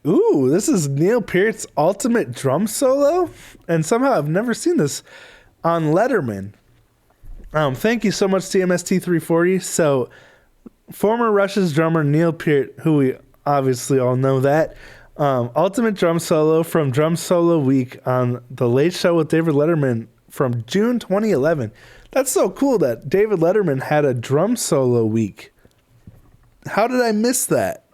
Ooh, this is Neil Peart's ultimate drum solo, and somehow I've never seen this on Letterman. Thank you so much, TMST340. So, former Rush's drummer Neil Peart, who we obviously all know that, ultimate drum solo from Drum Solo Week on The Late Show with David Letterman from June 2011. That's so cool that David Letterman had a drum solo week. How did I miss that?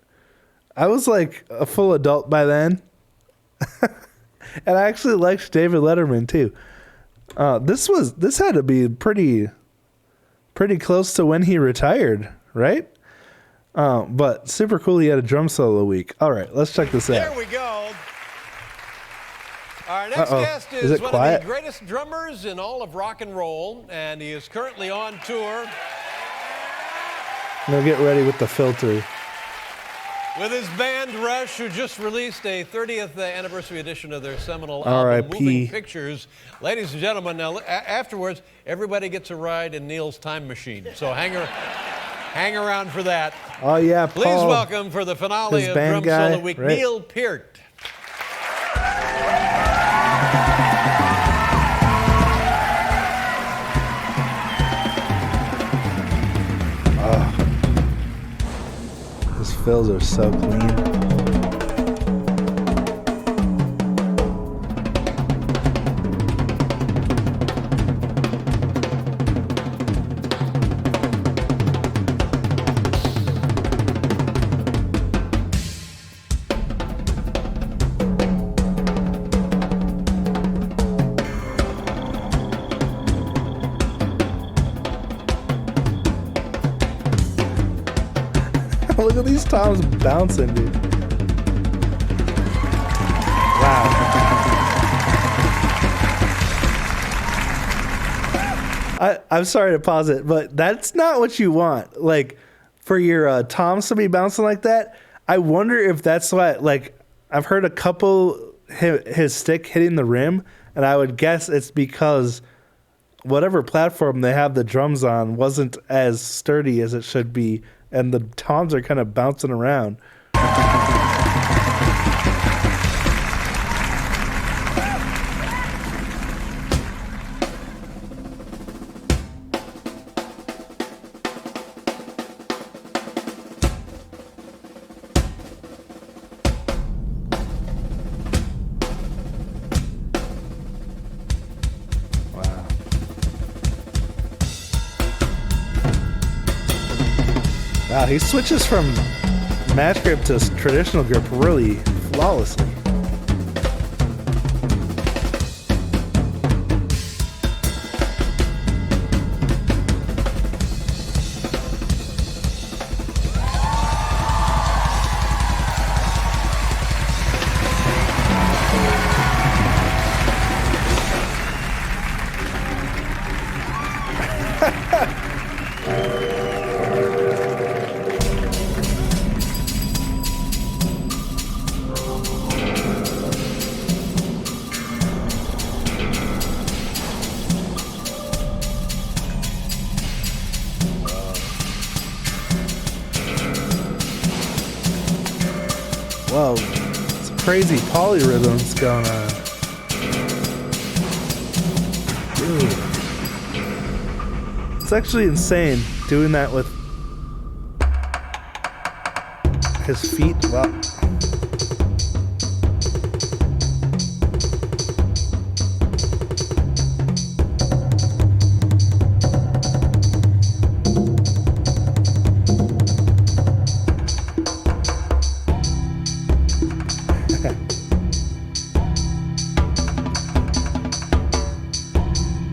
I was like a full adult by then. And I actually liked David Letterman too. This had to be pretty close to when he retired, right? But super cool he had a drum solo week. All right, let's check this out. There we go. Our next guest is one of the greatest drummers in all of rock and roll, and he is currently on tour. Now get ready with the filter. With his band Rush, who just released a 30th anniversary edition of their seminal album, Moving Pictures. Ladies and gentlemen, now afterwards, everybody gets a ride in Neil's time machine. So hang around for that. Oh, yeah, Paul. Please welcome for the finale of Drum Solo Week, right? Neil Peart. His fills are so clean. Look at these toms bouncing, dude. Wow. I'm sorry to pause it, but that's not what you want. Like, for your toms to be bouncing like that, I wonder if that's why, like, I've heard a couple his stick hitting the rim, and I would guess it's because whatever platform they have the drums on wasn't as sturdy as it should be, and the toms are kind of bouncing around. Wow, he switches from match grip to traditional grip really flawlessly. Whoa, some crazy polyrhythms going on. Dude. It's actually insane doing that with his feet. Wow.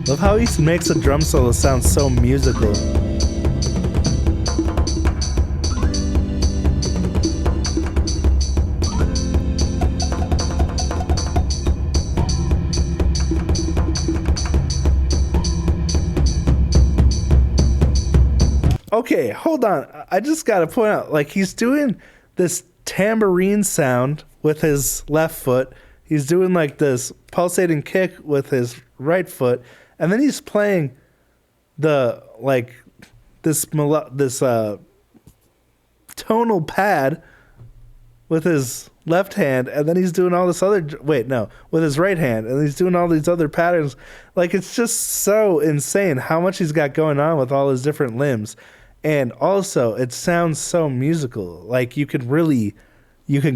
Love how he makes a drum solo sound so musical. Okay, hold on. I just gotta point out, like, he's doing this tambourine sound with his left foot. He's doing like this pulsating kick with his right foot. And then he's playing the, like, this tonal pad with his left hand, and then he's doing all this other with his right hand, and he's doing all these other patterns. Like, it's just so insane how much he's got going on with all his different limbs. And also, it sounds so musical. Like, you can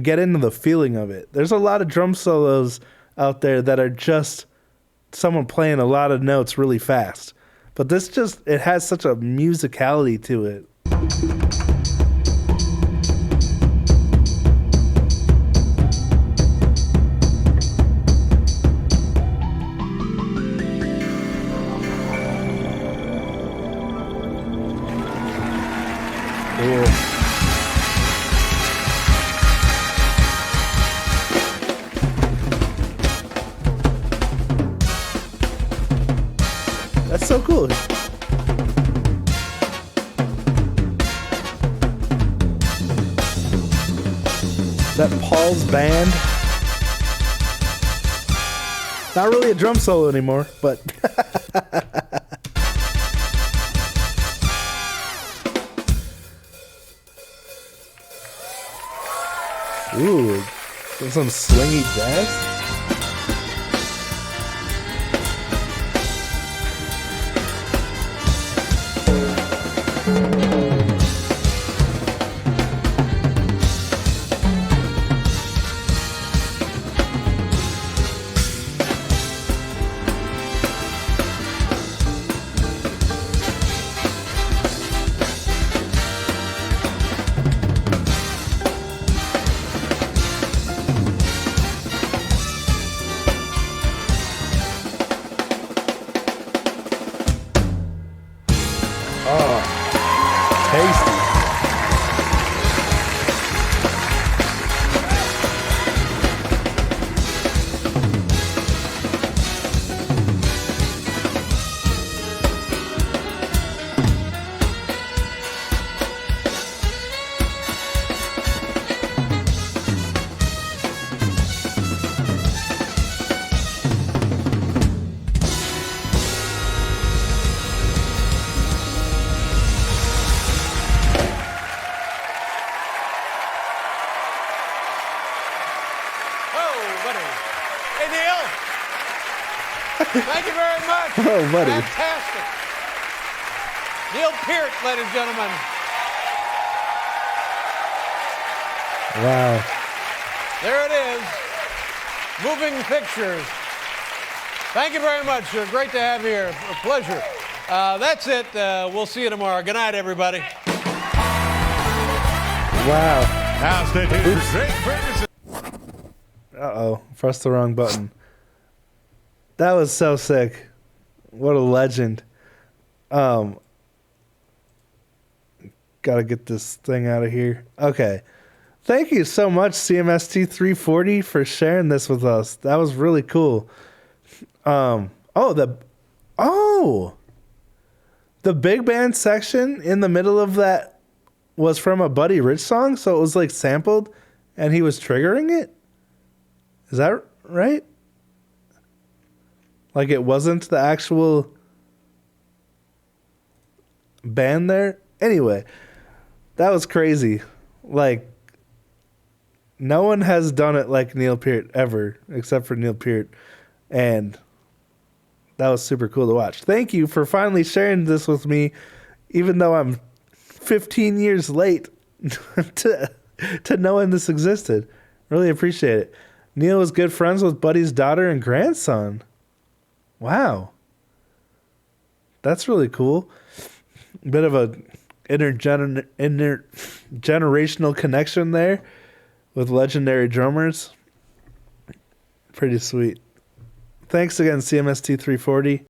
get into the feeling of it. There's a lot of drum solos out there that are just someone playing a lot of notes really fast. But it has such a musicality to it. Cool. That's so cool. That Paul's band. Not really a drum solo anymore, but ooh, some swingy jazz. Tasty. Hey, Neil. Thank you very much. Oh, buddy. Fantastic. Neil Peart, ladies and gentlemen. Wow. There it is. Moving pictures. Thank you very much. Great to have you here. A pleasure. That's it. We'll see you tomorrow. Good night, everybody. Wow. Now stay tuned for Greg Ferguson. Uh-oh. Pressed the wrong button. That was so sick. What a legend. Gotta get this thing out of here. Okay. Thank you so much, CMST 340, for sharing this with us. That was really cool. The big band section in the middle of that was from a Buddy Rich song, so it was like sampled and he was triggering it? Is that right? Like it wasn't the actual band there? Anyway, that was crazy. Like, no one has done it like Neil Peart ever, except for Neil Peart. And that was super cool to watch. Thank you for finally sharing this with me, even though I'm 15 years late to knowing this existed. Really appreciate it. Neil was good friends with Buddy's daughter and grandson. Wow. That's really cool. Bit of a intergenerational connection there with legendary drummers. Pretty sweet. Thanks again, CMST 340.